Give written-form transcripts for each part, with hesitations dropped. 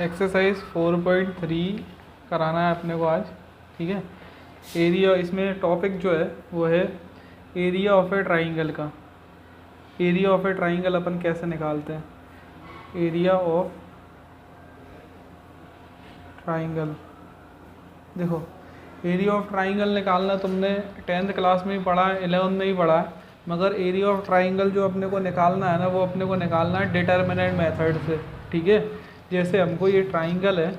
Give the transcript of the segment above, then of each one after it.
Exercise 4.3 कराना है अपने को आज, ठीक है। एरिया, इसमें टॉपिक जो है वो है एरिया ऑफ ए ट्राइंगल का। एरिया ऑफ ए ट्राइंगल अपन कैसे निकालते हैं, एरिया ऑफ ट्राइंगल। देखो, एरिया ऑफ ट्राइंगल निकालना तुमने 10th क्लास में ही पढ़ा है, 11th में ही पढ़ा है, मगर एरिया ऑफ ट्राइंगल जो अपने को निकालना है ना, वो अपने को निकालना है डिटर्मिनेंट मेथड से, ठीक है। जैसे हमको ये ट्राइंगल है,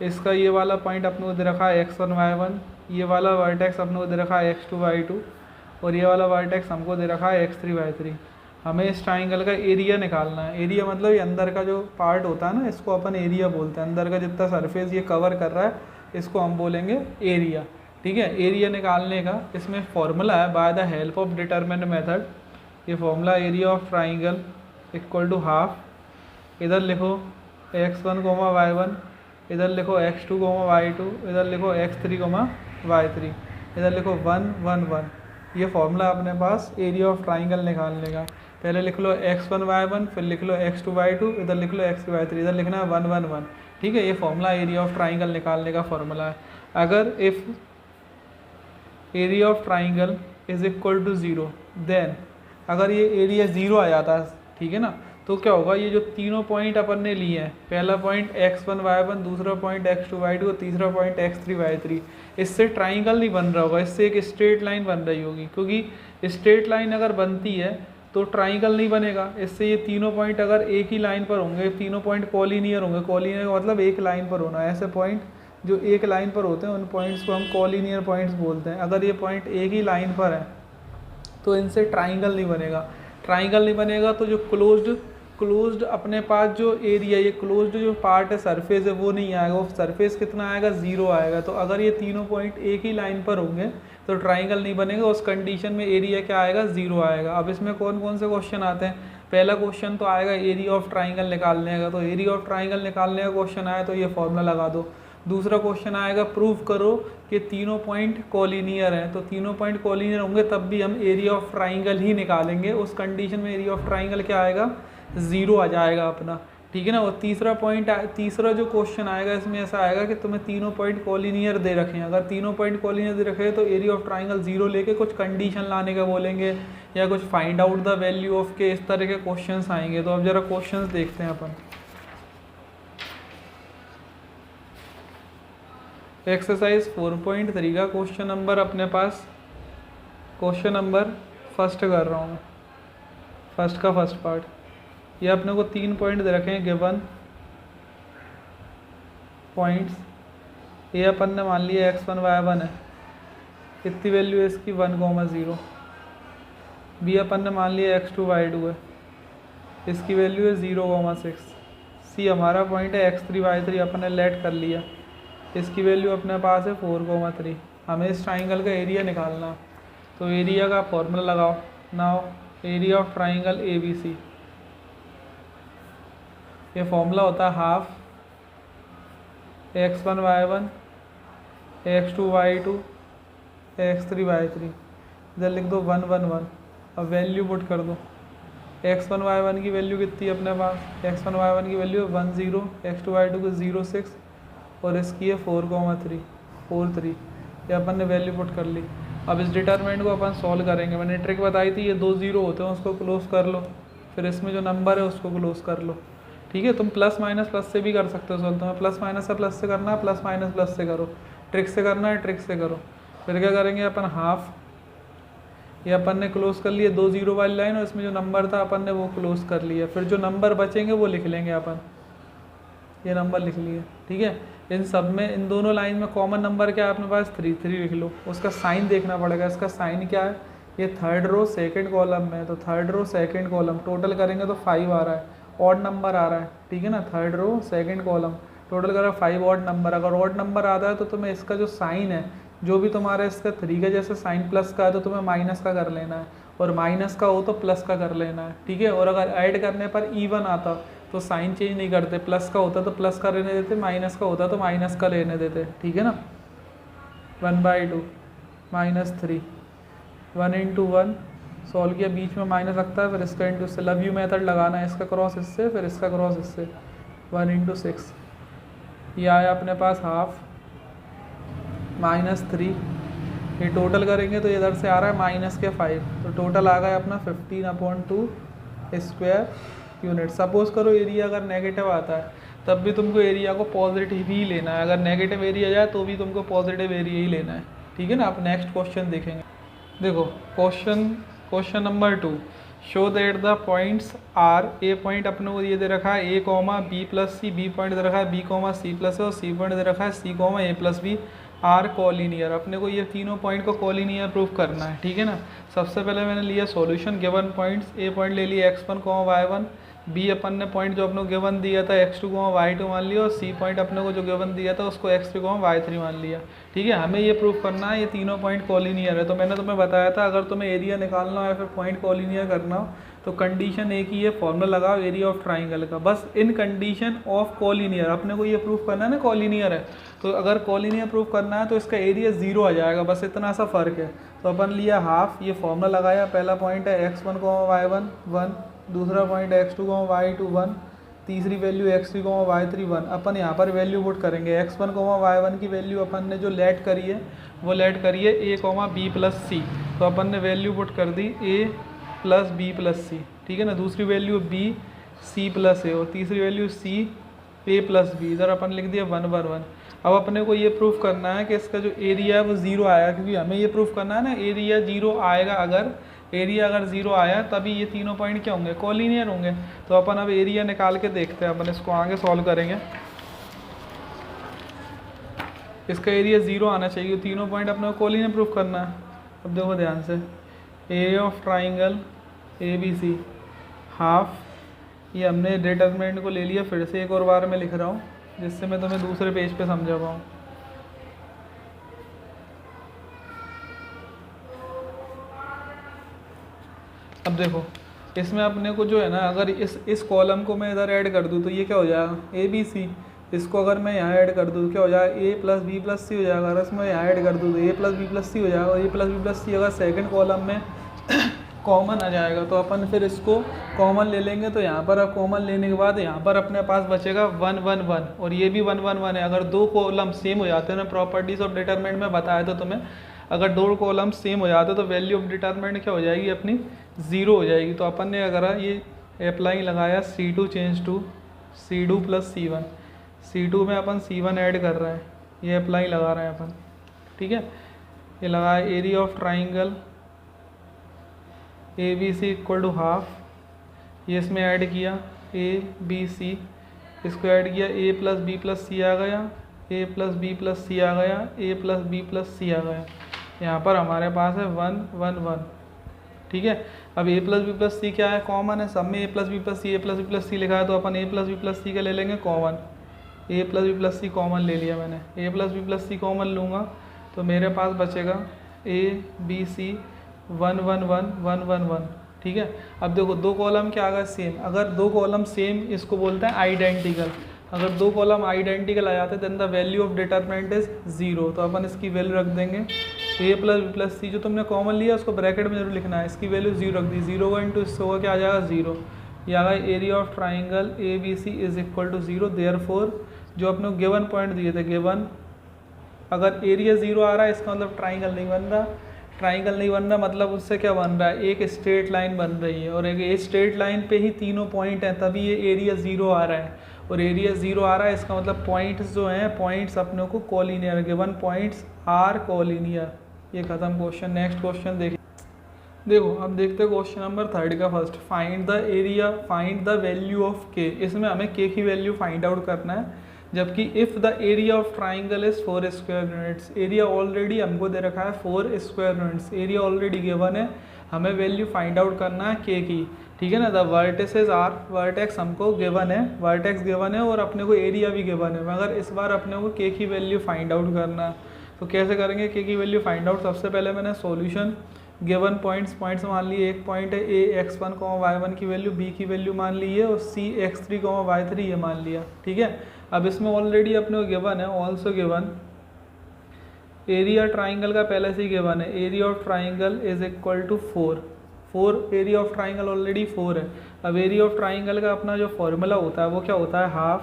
इसका ये वाला पॉइंट अपने को दे रखा है x1 y1, ये वाला वर्टेक्स अपने को दे रखा है x2 y2, और ये वाला वर्टेक्स हमको दे रखा है x3 y3। हमें इस ट्राइंगल का एरिया निकालना है। एरिया मतलब ये अंदर का जो पार्ट होता है ना, इसको अपन एरिया बोलते हैं। अंदर का जितना सरफेस ये कवर कर रहा है, इसको हम बोलेंगे एरिया, ठीक है। एरिया निकालने का इसमें फॉर्मूला है, by the help of determinant method. ये formula area of triangle equal to half, इधर लिखो x1 y1, इधर लिखो x2 y2, इधर लिखो x3 y3, इधर लिखो 1 1 1। ये फॉर्मूला अपने पास एरिया ऑफ ट्राइंगल निकालने का। पहले लिख लो x1 y1, फिर लिख लो x2 y2, इधर लिख लो x3 y3, इधर लिखना है 1 1 1, ठीक है। ये फॉर्मूला एरिया ऑफ ट्राइंगल निकालने का फॉर्मूला है। अगर if area of triangle is equal to 0, then अगर ये एरिया 0 आ जाता है, ठीक है ना, तो क्या होगा, ये जो तीनों पॉइंट अपन ने लिए हैं, पहला पॉइंट x1 y1, दूसरा पॉइंट x2 y2 और तीसरा पॉइंट x3 y3, इससे ट्राइंगल नहीं बन रहा होगा, इससे एक स्ट्रेट लाइन बन रही होगी। क्योंकि स्ट्रेट लाइन अगर बनती है तो ट्राइंगल नहीं बनेगा। इससे ये तीनों पॉइंट अगर एक ही लाइन पर होंगे, तीनों पॉइंट कॉलिनियर होंगे। कॉलिनियर का मतलब एक लाइन पर होना। ऐसे पॉइंट जो एक लाइन पर होते हैं उन पॉइंट्स को हम कॉलिनियर पॉइंट्स बोलते हैं। अगर ये पॉइंट एक ही लाइन पर है तो इनसे ट्राइंगल नहीं बनेगा। ट्राइंगल नहीं बनेगा तो जो क्लोज्ड अपने पास जो एरिया, ये क्लोज्ड जो पार्ट है, सरफेस है, वो नहीं आएगा। वो सरफेस कितना आएगा, 0 आएगा। तो अगर ये तीनों पॉइंट एक ही लाइन पर होंगे तो ट्राइंगल नहीं बनेगा। उस कंडीशन में एरिया क्या आएगा, 0 आएगा। अब इसमें कौन कौन से क्वेश्चन आते हैं। पहला क्वेश्चन तो आएगा एरिया ऑफ ट्राइंगल निकालने का। तो एरिया ऑफ ट्राइंगल निकालने का क्वेश्चन आया तो ये फॉर्मूला लगा दो। दूसरा क्वेश्चन आएगा प्रूव करो कि तीनों पॉइंट कॉलिनियर हैं। तो तीनों पॉइंट कॉलिनियर होंगे तब भी हम एरिया ऑफ ट्राइंगल ही निकालेंगे। उस कंडीशन में एरिया ऑफ ट्राइंगल क्या आएगा, 0 आ जाएगा अपना, ठीक है ना। और तीसरा जो क्वेश्चन आएगा इसमें ऐसा आएगा कि तुम्हें तीनों पॉइंट कॉलिनियर दे रखे हैं। अगर तीनों पॉइंट कॉलिनियर दे रखे हैं तो एरिया ऑफ ट्राइंगल 0 लेके कुछ कंडीशन लाने का बोलेंगे, या कुछ find out the value of के, इस तरह के क्वेश्चंस आएंगे। तो अब जरा क्वेश्चंस देखते हैं अपन। एक्सरसाइज 4.3 का क्वेश्चन नंबर अपने पास, क्वेश्चन नंबर फर्स्ट कर रहा हूँ मैं, फर्स्ट का फर्स्ट पार्ट। ये अपने को 3 पॉइंट दे रखे हैं, गिवन पॉइंट्स। ये अपन ने मान लिया x1 y1 है, कितनी वैल्यू है इसकी, 1 0। बी अपन ने मान लिया x2 y2 है, इसकी वैल्यू है 0 6। सी हमारा पॉइंट है x3 y3, अपन ने लेट कर लिया, इसकी वैल्यू अपने पास है 4 3। हमें इस ट्राइंगल का एरिया निकालना। तो एरिया का फॉर्मूला लगाओ। Now area of triangle ABC, ये फॉर्मूला होता है half x1 y1, x2 y2, x3 y3। इधर लिख दो 1 1 1। अब वैल्यू पुट कर दो। x1 y1 की वैल्यू कितनी है अपने पास, x1 y1 की वैल्यू 1 0, x2 y2 की 0 6, और इसकी है 4 3। ये अपन ने वैल्यू पुट कर ली। अब इस डिटरमिनेंट को अपन सॉल्व करेंगे। मैंने ट्रिक बताई थी, ये 2 0 होते हैं उसको क्लोज कर लो, फिर इसमें जो नंबर है उसको क्लोज कर लो, ठीक है। तुम प्लस माइनस प्लस से भी कर सकते हो सॉल्व। तुम्हें प्लस माइनस से प्लस से करना है, प्लस माइनस प्लस से करो। ट्रिक से करना है, ट्रिक से करो। फिर क्या करेंगे अपन, हाफ, ये अपन ने क्लोज कर लिया 2 0 वाली लाइन, और इसमें जो नंबर था अपन ने वो क्लोज कर लिया। फिर जो नंबर बचेंगे वो लिख लेंगे अपन, ये नंबर लिख लिए, ठीक है। इन सब में, इन दोनों लाइन में कॉमन नंबर क्या है अपने पास, 3 3 लिख लो। उसका साइन देखना पड़ेगा। इसका साइन क्या है, ये थर्ड रो सेकंड कॉलम में है, तो third row second column total करेंगे तो 5 आ रहा है, ऑड नंबर आ रहा है, ठीक है ना। Third row second column total करा 5 ऑड नंबर। अगर ऑड नंबर आता है तो तुम्हें इसका जो साइन है, जो भी तुम्हारा इसका 3 का जैसे साइन प्लस का है तो तुम्हें माइनस का कर लेना है, और माइनस का हो तो प्लस का कर लेना है, ठीक है। और अगर ऐड करने पर इवन आता तो साइन चेंज नहीं करते, प्लस का होता तो प्लस का रहने देते, माइनस का होता तो माइनस का लेने देते, ठीक है ना। 1/2 -3, 1 × 1 सॉल्व किया, बीच में माइनस लगता है, फिर इसका इंटू इससे, लव यू मेथड लगाना है, इसका क्रॉस इससे, फिर इसका क्रॉस इससे, 1 इंटू 6, ये आया अपने पास हाफ -3, ये टोटल करेंगे तो इधर से आ रहा है -5, तो टोटल आ गया अपना 15/2 स्क्वायर यूनिट। सपोज़ करो एरिया अगर नेगेटिव आता है तब भी तुमको एरिया को पॉजिटिव ही लेना है, अगर नेगेटिव एरिया जाए तो भी तुमको पॉजिटिव एरिया ही लेना है, ठीक है ना। आप नेक्स्ट क्वेश्चन देखेंगे। देखो question number 2, show that the points are, A point अपने को ये दे रखा है a, b + c, B point दे रखा है b, c + a, और c पॉइंट दे रखा है c, a + b, are collinear. अपने को ये तीनों पॉइंट को कोलिनियर प्रूफ करना है, ठीक है ना। सबसे पहले मैंने लिया सॉल्यूशन, गिवन पॉइंट्स, ए पॉइंट ले लिया x1, y1, बी अपन ने पॉइंट जो अपने को गिवन दिया था x2, y2 मान लिया, और सी पॉइंट अपने को जो गिवन दिया था उसको x3, y3 मान लिया, ठीक है। हमें ये प्रूफ करना है ये तीनों पॉइंट कोलिनियर है। तो मैंने तुम्हें बताया था अगर तुम्हें एरिया निकालना हो या फिर पॉइंट कोलिनियर करना हो तो कंडीशन एक ही है, फॉर्मूला लगाओ एरिया ऑफ ट्राइंगल का, बस इन कंडीशन ऑफ कोलिनियर। अपने को ये प्रूफ करना है ना कोलिनियर है, तो अगर कोलिनियर प्रूफ करना है तो इसका एरिया 0 आ जाएगा, बस इतना सा फ़र्क है। तो अपन लिया हाफ, ये फॉर्मूला लगाया, पहला पॉइंट है x1, y1 1, दूसरा पॉइंट है x2, y2 1, तीसरी वैल्यू x3, y3 1। अपन यहाँ पर वैल्यू पुट करेंगे, x1, y1 की वैल्यू अपन ने जो लेट करी है वो लेट करी है a, b + c, तो अपन ने वैल्यू पुट कर दी a + b + c, ठीक है ना। दूसरी वैल्यू b, c + a, और तीसरी वैल्यू c, a + b, इधर अपन लिख दिया 1 1 1। अब अपने को ये प्रूफ करना है कि इसका जो एरिया है वो 0 आएगा, क्योंकि हमें ये प्रूफ करना है ना एरिया 0 आएगा। अगर एरिया 0 आया तभी ये तीनों पॉइंट क्या होंगे, कोलिनियर होंगे। तो अपन अब एरिया निकाल के देखते हैं, अपन इसको आगे सॉल्व करेंगे। इसका एरिया 0 आना चाहिए, तीनों पॉइंट अपने को कोलिनियर प्रूफ करना है। अब देखो ध्यान से, area of triangle ABC half, ये हमने डिटरमिनेंट को ले लिया, फिर से एक और बार मैं लिख रहा हूँ जिससे मैं तुम्हें दूसरे पेज पे समझा पाऊँ। अब देखो इसमें अपने को जो है ना, अगर इस कॉलम को मैं इधर ऐड कर दूँ तो ये क्या हो जाएगा ABC, इसको अगर मैं यहाँ ऐड कर दूँ तो क्या हो जाएगा a + b + c हो जाएगा। अगर इसमें यहाँ ऐड कर दूँ तो a + b + c हो जाएगा, और a + b + c अगर सेकंड कॉलम में कॉमन आ जाएगा तो अपन फिर इसको कॉमन ले लेंगे। तो यहाँ पर अब कॉमन लेने के बाद यहाँ पर अपने पास बचेगा 1 1 1, और ये भी 1 1 1 है। अगर दो कॉलम सेम हो जाते हैं ना, प्रॉपर्टीज़ ऑफ डिटरमिनेंट में बताया था तुम्हें, अगर दो कॉलम सेम हो जाते तो वैल्यू ऑफ डिटरमिनेंट क्या हो जाएगी अपनी 0 हो जाएगी। तो अपन ने अगर ये अप्लाई लगाया C2 change to C2 + C1, C2 में अपन C1 ऐड कर रहे हैं, ये अप्लाई लगा रहे हैं अपन, ठीक है। ये लगाया area of triangle ABC = half, ये इसमें ऐड किया ABC, इसको ऐड किया a + b + c आ गया, a + b + c आ गया, a + b + c आ गया। यहाँ पर हमारे पास है 1 1 1, ठीक है। अब a + b + c क्या है, कॉमन है, सब में a + b + c, a + b + c लिखा है, तो अपन a + b + c का ले लेंगे common, a + b + c common ले लिया मैंने, a + b + c कॉमन लूँगा तो मेरे पास बचेगा a b c 1 1 1 1 1 1, ठीक है। अब देखो दो कॉलम क्या आ गया सेम, अगर दो कॉलम सेम इसको बोलते हैं आइडेंटिकल। अगर दो कॉलम आइडेंटिकल आ जाते हैं then the value of determinant is 0, तो अपन इसकी वैल्यू रख देंगे a + b + c, जो तुमने कॉमन लिया उसको ब्रैकेट में जरूर लिखना है, इसकी वैल्यू 0 रख दी, 0 का इंटू इससे होगा क्या आ जाएगा 0, ये आ गया area of triangle ABC = 0। Therefore जो अपने गिवन पॉइंट दिए थे, गिवन अगर एरिया 0 आ रहा है इसका मतलब ट्राइंगल नहीं बन रहा, ट्राइंगल नहीं बन रहा मतलब उससे क्या बन रहा है, एक स्ट्रेट लाइन बन रही है, और एक स्ट्रेट लाइन पे ही तीनों पॉइंट हैं, तभी ये एरिया 0 आ रहा है। और एरिया 0 आ रहा है इसका मतलब पॉइंट्स जो हैं, पॉइंट्स अपने को collinear, given points are collinear. ये खत्म क्वेश्चन। नेक्स्ट क्वेश्चन देखो अब देखते हैं क्वेश्चन नंबर 3 का first, find the area, find the value of के। इसमें हमें के की वैल्यू फाइंड आउट करना है, जबकि if the area of triangle is 4 square units, area already हमको दे रखा है 4 square units, area already given है, हमें वैल्यू फाइंड आउट करना है के की, ठीक है ना। द वर्टिसेस आर, वर्टेक्स हमको गिवन है, वर्टेक्स गिवन है और अपने को एरिया भी गिवन है, मगर इस बार अपने को के की वैल्यू फाइंड आउट करना है। तो कैसे करेंगे के की वैल्यू फाइंड आउट, सबसे पहले मैंने सॉल्यूशन गिवन पॉइंट्स मान लिए, एक पॉइंट है a x1, y1 की वैल्यू, b की वैल्यू मान ली है, और c x3, y3 ये मान लिया, ठीक है। अब इसमें ऑलरेडी अपने को गिवन है, ऑल्सो गिवन एरिया ट्राइंगल का पहले से ही गिवन है, area of triangle is equal to 4, 4 area of triangle already 4 है। अब एरिया ऑफ ट्राइंगल का अपना जो फॉर्मूला होता है वो क्या होता है, हाफ,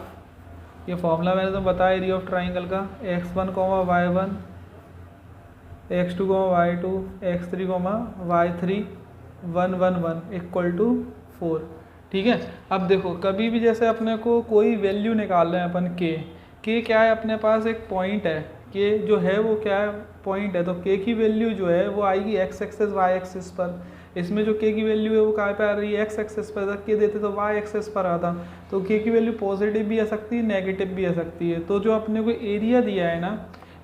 ये फॉर्मूला मैंने तो बताया एरिया ऑफ ट्राइंगल का, x1, y1, x2, y2, x3, y3, 1, 1, 1 equal to 4। ठीक है। अब देखो कभी भी जैसे अपने को कोई वैल्यू निकाल रहे हैं अपन के क्या है, अपने पास एक पॉइंट है, के जो है वो क्या है, पॉइंट है, तो के की वैल्यू जो है वो आएगी एक्स एक्सिस वाई एक्सिस पर। इसमें जो के की वैल्यू है वो कहाँ पे आ रही है, एक्स एक्सिस पर, के देते तो वाई एक्सिस पर आता, तो के की वैल्यू पॉजिटिव भी आ सकती है, नेगेटिव भी आ सकती है। तो जो अपने को एरिया दिया है ना,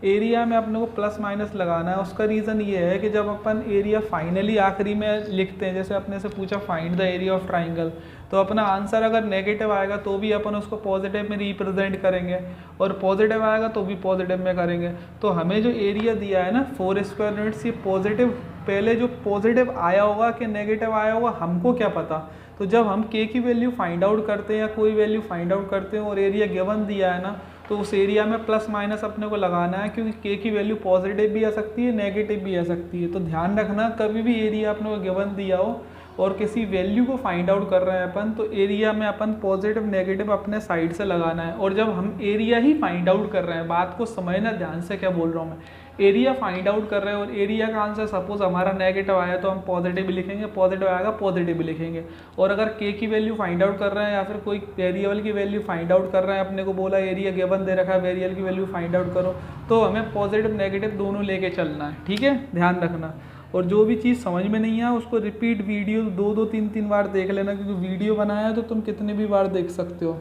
एरिया में अपने को प्लस माइनस लगाना है। उसका रीज़न ये है कि जब अपन एरिया फाइनली आखिरी में लिखते हैं, जैसे अपने से पूछा find the area of triangle, तो अपना आंसर अगर नेगेटिव आएगा तो भी अपन उसको पॉजिटिव में रिप्रेजेंट करेंगे, और पॉजिटिव आएगा तो भी पॉजिटिव में करेंगे। तो हमें जो एरिया दिया है ना 4 स्क्वायर यूनिट्स, ये पॉजिटिव, पहले जो पॉजिटिव आया होगा कि नेगेटिव आया होगा हमको क्या पता। तो जब हम के की वैल्यू फाइंड आउट करते हैं या कोई वैल्यू फाइंड आउट करते हैं और एरिया गिवन दिया है ना, तो उस एरिया में प्लस माइनस अपने को लगाना है, क्योंकि के की वैल्यू पॉजिटिव भी आ सकती है, नेगेटिव भी आ सकती है। तो ध्यान रखना कभी भी एरिया अपने को गिवन दिया हो और किसी वैल्यू को फाइंड आउट कर रहे हैं अपन, तो एरिया में अपन पॉजिटिव नेगेटिव अपने साइड से लगाना है। और जब हम एरिया ही फाइंड आउट कर रहे हैं, बात को समझना ध्यान से क्या बोल रहा हूँ मैं, एरिया फाइंड आउट कर रहे हैं और एरिया का आंसर सपोज हमारा नेगेटिव आया तो हम पॉजिटिव भी लिखेंगे, पॉजिटिव आएगा पॉजिटिव भी लिखेंगे। और अगर के की वैल्यू फाइंड आउट कर रहे हैं या फिर कोई वेरिएबल की वैल्यू फाइंड आउट कर रहे हैं, अपने को बोला एरिया गिवन दे रखा है, वेरिएबल की वैल्यू फाइंड आउट करो, तो हमें पॉजिटिव नेगेटिव दोनों लेके चलना है। ठीक है, ध्यान रखना। और जो भी चीज़ समझ में नहीं आया उसको रिपीट वीडियो 2-2, 3-3 बार देख लेना, क्योंकि वीडियो बनाया है तो तुम कितने भी बार देख सकते हो।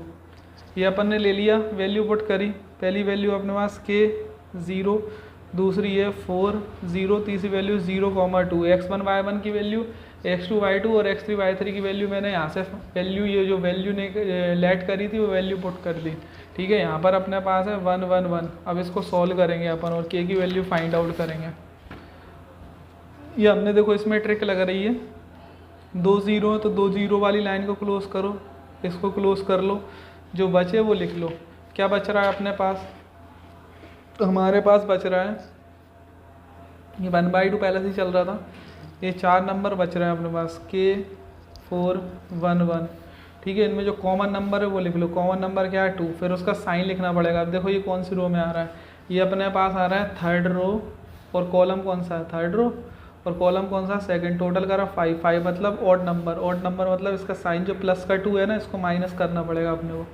ये अपन ने ले लिया, वैल्यू पुट करी, पहली वैल्यू अपने पास के 0, दूसरी है 4, 0, तीसरी वैल्यू 0,2, x1 y1 की वैल्यू, x2 y2 और x3 y3 की वैल्यू मैंने यहाँ से वैल्यू, ये जो वैल्यू ने लेट करी थी वो वैल्यू पुट कर दी। ठीक है, यहाँ पर अपने पास है 1, 1, 1। अब इसको सॉल्व करेंगे अपन और के की वैल्यू फाइंड आउट करेंगे। ये हमने देखो इसमें ट्रिक लग रही है, 2 0 है तो 2 0 वाली लाइन को क्लोज करो, इसको क्लोज कर लो, जो बचे वो लिख लो। क्या बच रहा है अपने पास, तो हमारे पास बच रहा है ये 1/2 पहले से ही चल रहा था, ये 4 नंबर बच रहे हैं अपने पास, के 4 1 1। ठीक है, इनमें जो कॉमन नंबर है वो लिख लो। कॉमन नंबर क्या है 2, फिर उसका साइन लिखना पड़ेगा। अब देखो ये कौन सी रो में आ रहा है, ये अपने पास आ रहा है 3rd रो, और कॉलम कौन सा है 3rd रो, और कॉलम कौन सा 2nd। टोटल करा 5, 5 मतलब ऑड नंबर, ऑड नंबर मतलब इसका साइन जो प्लस का 2 है ना, इसको माइनस करना पड़ेगा अपने को,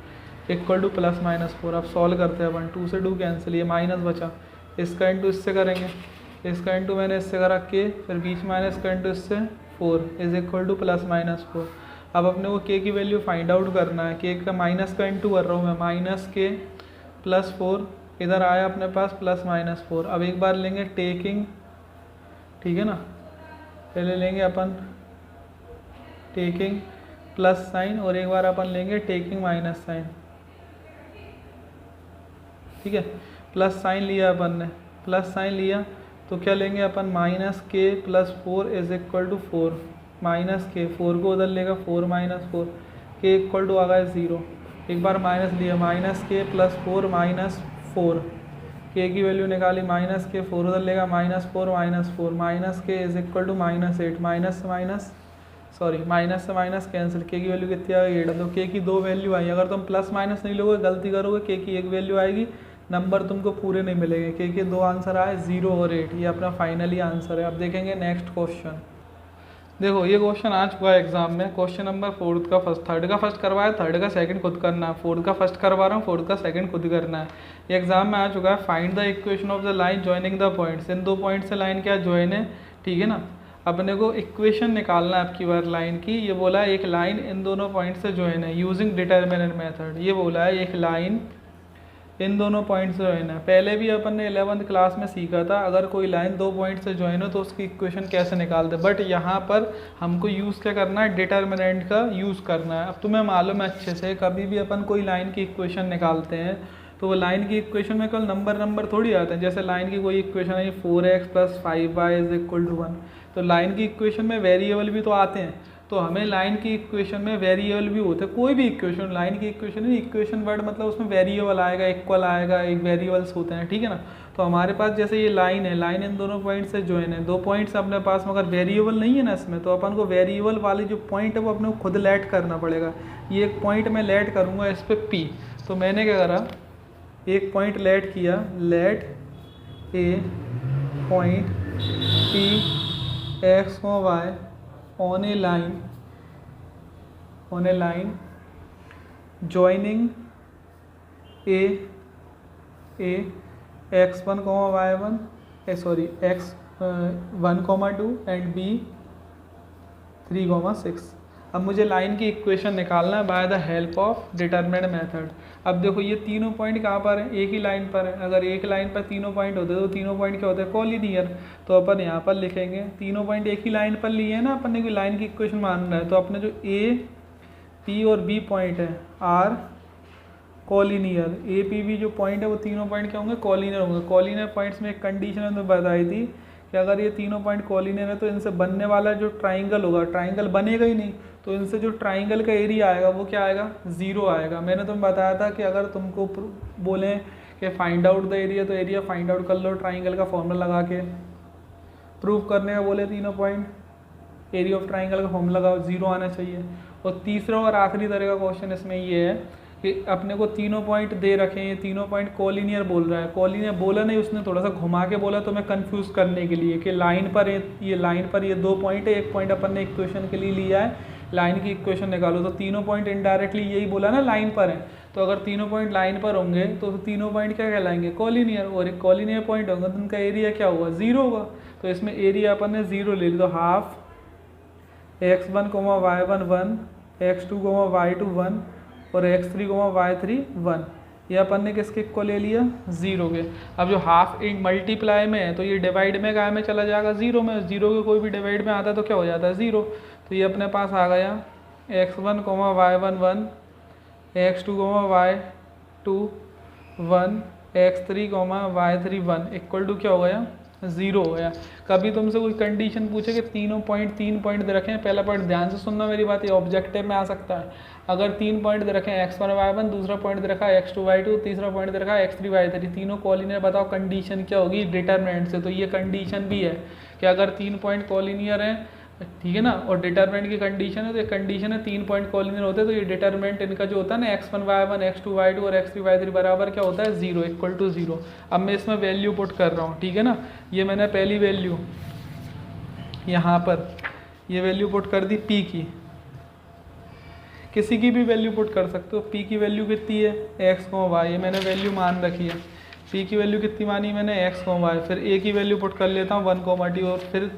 इक्वल टू प्लस माइनस 4। अब सॉल्व करते हैं अपन, 2 से 2 कैंसिल, ये माइनस बचा, इसका इंटू इससे करेंगे, इसका इंटू मैंने इससे करा के, फिर बीच माइनस का इंटू इससे 4 is equal two plus minus 4। अब अपने को के की वैल्यू फाइंड आउट करना है, के का माइनस का इंटू कर रहा हूँ मैं, माइनस के प्लस 4, इधर आया अपने पास प्लस माइनस 4। अब एक बार लेंगे टेकिंग, ठीक है ना, पहले लेंगे अपन टेकिंग प्लस साइन और एक बार अपन लेंगे टेकिंग माइनस साइन। ठीक है, प्लस साइन लिया अपन ने, प्लस साइन लिया तो क्या लेंगे अपन, minus k plus 4 is equal to 4, minus k 4 को उधर लेगा 4 माइनस 4, के इक्वल टू आ गया 0। एक बार माइनस लिया, माइनस के प्लस 4 माइनस 4, के की वैल्यू निकाली, माइनस के 4 उधर लेगा minus 4 minus 4, minus k is equal to minus 8, minus से माइनस कैंसिल, के की वैल्यू कितनी आ गई 8। तो के की 2 वैल्यू आई, अगर तुम प्लस माइनस नहीं लोगे गलती करोगे, के की 1 वैल्यू आएगी, नंबर तुमको पूरे नहीं मिलेंगे। के 2 आंसर आए 0 और 8, ये अपना फाइनली आंसर है। अब देखेंगे नेक्स्ट क्वेश्चन। देखो ये क्वेश्चन आ चुका है एग्जाम में, क्वेश्चन नंबर 4 का फर्स्ट, 3rd का फर्स्ट करवाया, 3rd का 2nd खुद करना है, 4th का फर्स्ट करवा रहा हूँ, 4th का 2nd खुद करना है। ये एग्जाम में आ चुका है, find the equation of the line joining the points. In 2 point से लाइन क्या ज्वाइन है, ठीक है ना। अपने को इक्वेशन निकालना है आपकी बार लाइन की। ये बोला है एक लाइन इन दोनों पॉइंट से ज्वाइन है यूजिंग डिटर्मिनेंट मेथड। ये बोला है एक लाइन इन दोनों पॉइंट से ज्वाइन है। पहले भी अपन ने 11th क्लास में सीखा था, अगर कोई लाइन 2 पॉइंट से ज्वाइन हो तो उसकी इक्वेशन कैसे निकालते, बट यहाँ पर हमको यूज़ क्या करना है, डिटर्मिनेंट का यूज़ करना है। अब तुम्हें मालूम है अच्छे से, कभी भी अपन कोई लाइन की इक्वेशन निकालते हैं तो वो लाइन की इक्वेशन में केवल नंबर थोड़ी आते हैं। जैसे लाइन की कोई इक्वेशन है 4x + 5y = 1, तो लाइन की इक्वेशन में वेरिएबल भी तो आते हैं, तो हमें लाइन की इक्वेशन में वेरिएबल भी होते हैं, कोई भी इक्वेशन, लाइन की इक्वेशन नहीं, इक्वेशन वर्ड मतलब उसमें वेरिएबल आएगा, इक्वल आएगा, एक वेरिएबल्स होते हैं, ठीक है ना। तो हमारे पास जैसे ये लाइन है, लाइन इन दोनों पॉइंट से ज्वाइन है, 2 पॉइंट्स अपने पास, मगर वेरिएबल नहीं है ना इसमें, तो अपन को वेरिएबल वाली जो पॉइंट है वो अपने को खुद लेट करना पड़ेगा। ये एक पॉइंट मैं लेट करूँगा इस पर P, तो मैंने क्या करा, एक पॉइंट लेट किया, late A point P x y on a line joining a x1 y1 x1 2 and b 3 6। अब मुझे लाइन की इक्वेशन निकालना है by the help of determinant method. अब देखो ये तीनों पॉइंट कहाँ पर हैं, एक ही लाइन पर है। अगर एक लाइन पर तीनों पॉइंट होते तो तीनों पॉइंट क्या होते हैं, कॉलिनियर। तो अपन यहाँ पर लिखेंगे तीनों पॉइंट एक ही लाइन पर लिए हैं ना अपन ने, कोई लाइन की इक्वेशन मानना है, तो अपने जो ए पी और बी पॉइंट है are collinear, A P B जो पॉइंट है वो तीनों पॉइंट क्या होंगे, कॉलिनियर होंगे। कॉलिनियर पॉइंट्स में एक कंडीशन है तो बताई थी कि अगर ये तीनों पॉइंट कॉलिनियर है तो इनसे बनने वाला जो ट्राइंगल होगा, ट्राइंगल बनेगा ही नहीं, तो इनसे जो ट्राइंगल का एरिया आएगा वो क्या आएगा, 0 आएगा। मैंने तुम्हें बताया था कि अगर तुमको बोलें कि फाइंड आउट द एरिया, तो एरिया फाइंड आउट कर लो ट्राइंगल का फॉर्मूला लगा के। प्रूव करने का बोले तीनों पॉइंट, एरिया ऑफ ट्राइंगल का फॉर्मूला लगाओ, 0 आना चाहिए। और तीसरा और आखिरी तरह का क्वेश्चन इसमें ये है कि अपने को तीनों पॉइंट दे रखे हैं, तीनों पॉइंट कॉलिनियर बोल रहा है। कॉलिनियर बोला नहीं उसने, थोड़ा सा घुमा के बोला तो मैं कंफ्यूज करने के लिए कि लाइन पर ये 2 पॉइंट है, एक पॉइंट अपन ने इक्वेशन के लिए लिया है, लाइन की इक्वेशन निकालो। तो तीनों पॉइंट इनडायरेक्टली यही बोला ना, लाइन पर है। तो अगर तीनों पॉइंट लाइन पर होंगे तो तीनों पॉइंट क्या कहलाएंगे, कॉलिनियर। और एक कॉलिनियर पॉइंट होगा तो उनका एरिया क्या होगा, 0 होगा। तो इसमें एरिया अपन ने 0 ले लिया, तो half x1 y1 1, x2 y2 1 और x3 y3 1। ये अपन ने किसके इक्वल ले लिया, 0 के। अब जो हाफ एक मल्टीप्लाई में है तो ये डिवाइड में काय में चला जाएगा, 0 में। 0 के कोई भी डिवाइड में आता है तो क्या हो जाता है, 0। तो ये अपने पास आ गया x1 y1 1, x2 y2 1, x3 y3 1 equal to क्या हो गया, 0 हो गया। कभी तुमसे कोई कंडीशन पूछे कि तीन पॉइंट दे रखे हैं, पहला पॉइंट ध्यान से सुनना मेरी बात, ये ऑब्जेक्टिव में आ सकता है। अगर 3 पॉइंट दे रखे हैं, x1 y1, दूसरा पॉइंट दे रखा है x2 y2, तीसरा पॉइंट दे रखा है x3 y3, तीनों कॉलिनियर, बताओ कंडीशन क्या होगी, डिटरमिनेंट से। तो ये कंडीशन भी है कि अगर 3 पॉइंट कॉलिनियर हैं, ठीक है ना, और डिटरमिनेंट की कंडीशन है, तो एक कंडीशन है 3 पॉइंट कॉलिनियर होते हैं, तो ये डिटरमिनेंट इनका जो होता है ना, x1 y1 x2 y2 और x3 y3 बराबर क्या होता है, 0 इक्वल टू 0। अब मैं इसमें वैल्यू पुट कर रहा हूँ, ठीक है ना। ये मैंने पहली वैल्यू यहाँ पर ये वैल्यू पुट कर दी p की, किसी की भी वैल्यू पुट कर सकते हो। p की वैल्यू कितनी है, x y, ये मैंने वैल्यू मान रखी है। p की वैल्यू कितनी मानी मैंने, x y। फिर a की वैल्यू पुट कर लेता हूँ 1 t, और फिर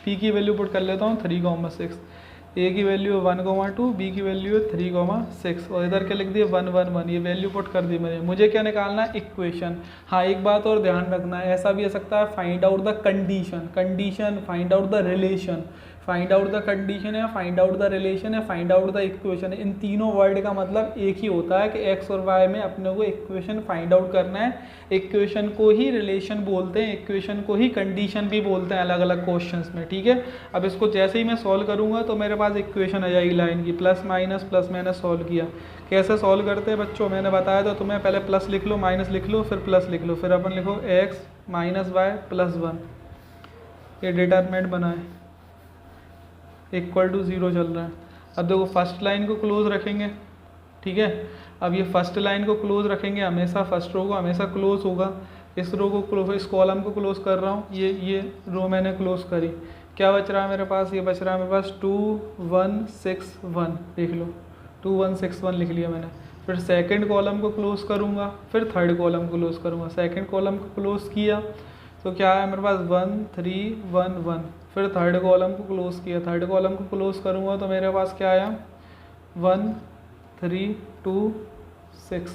p की वैल्यू पुट कर लेता हूँ 3 6। a की वैल्यू है 1 2, b की वैल्यू है 3 6, और इधर क्या लिख दिया 1 1 1। ये वैल्यू पुट कर दी मैंने। मुझे क्या निकालना है, इक्वेशन। हाँ, एक बात और ध्यान रखना है, ऐसा भी हो सकता है find out the condition, find out the relation, find out the condition है, फाइंड आउट द रिलेशन है, फाइंड आउट द इक्वेशन है। इन तीनों वर्ड का मतलब एक ही होता है कि एक्स और वाई में अपने को इक्वेशन फाइंड आउट करना है। इक्वेशन को ही रिलेशन बोलते हैं, इक्वेशन को ही कंडीशन भी बोलते हैं अलग अलग क्वेश्चंस में, ठीक है। अब इसको जैसे ही मैं सॉल्व करूंगा तो मेरे पास इक्वेशन आ जाएगी लाइन की, प्लस मैंने सॉल्व किया। कैसे सॉल्व करते हैं बच्चों, मैंने बताया तो तुम्हें, पहले प्लस लिख लो, माइनस लिख लो, फिर प्लस लिख लो, फिर अपन लिखो x माइनस वाई प्लस 1। ये डिटरमिनेंट बना है, इक्वल टू 0 चल रहा है। अब देखो फर्स्ट लाइन को क्लोज रखेंगे, ठीक है। अब ये फर्स्ट लाइन को क्लोज रखेंगे हमेशा, फर्स्ट रो को हमेशा क्लोज होगा। इस रो को क्लोज, इस कॉलम को क्लोज कर रहा हूँ, ये रो मैंने क्लोज करी। क्या बच रहा है मेरे पास, ये बच रहा है मेरे पास 2 1 6 1, देख लो 2 1 6 1 लिख लिया मैंने। फिर सेकंड कॉलम को क्लोज करूँगा, फिर थर्ड कॉलम को क्लोज करूँगा। सेकंड कॉलम को क्लोज किया तो क्या है मेरे पास 1 3 1 1। फिर थर्ड कॉलम को क्लोज किया, थर्ड कॉलम को क्लोज करूँगा तो मेरे पास क्या आया 1 3 2 6।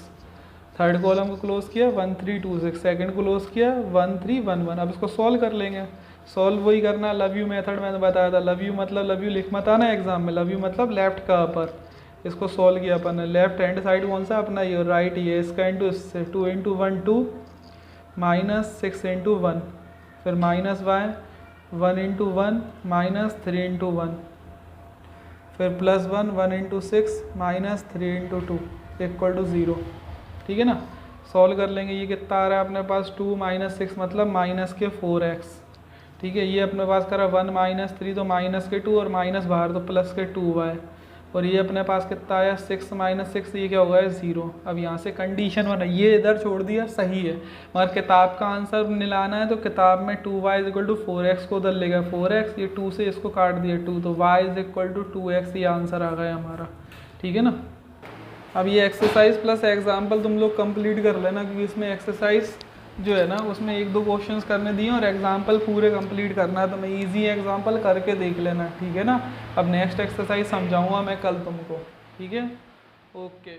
थर्ड कॉलम को क्लोज किया 1 3 2 6, सेकंड क्लोज किया 1 3 1 1। अब इसको सॉल्व कर लेंगे। सॉल्व वही करना, लव यू मेथड मैंने बताया था। लव यू मतलब, लव यू लिख मत आना एग्जाम में, लव यू मतलब लेफ्ट का अपर। इसको सॉल्व किया अपन ने, लेफ्ट हैंड साइड कौन सा अपना, ये राइट, ये इसका इंटू इससे 2 इंटू 1 2 माइनस 6 इंटू 1, फिर minus y 1 into 1 minus 3 into 1, फिर +1 1 into 6 minus 3 into 2 equal to 0। ठीक है ना, सॉल्व कर लेंगे। ये कितना आ रहा है अपने पास 2 माइनस 6 मतलब माइनस के 4x। ठीक है, ये अपने पास करा 1 माइनस 3 तो माइनस के 2 और माइनस बाहर तो प्लस के 2y। और ये अपने पास कितना आया 6 माइनस 6, ये क्या होगा 0। अब यहाँ से कंडीशन बना, ये इधर छोड़ दिया सही है, मगर किताब का आंसर मिलाना है तो किताब में 2y is equal to 4x को उधर लेगा 4x, ये 2 से इसको काट दिया 2 तो y is equal to 2x, ये आंसर आ गया हमारा। ठीक है ना, अब ये एक्सरसाइज प्लस एग्जाम्पल तुम लोग कंप्लीट कर लेना, क्योंकि इसमें एक्सरसाइज जो है ना उसमें 1-2 क्वेश्चंस करने दिए और एग्जाम्पल पूरे कंप्लीट करना है, तो मैं इजी एग्जाम्पल करके देख लेना। ठीक है ना, अब नेक्स्ट एक्सरसाइज समझाऊंगा मैं कल तुमको। ठीक है, ओके।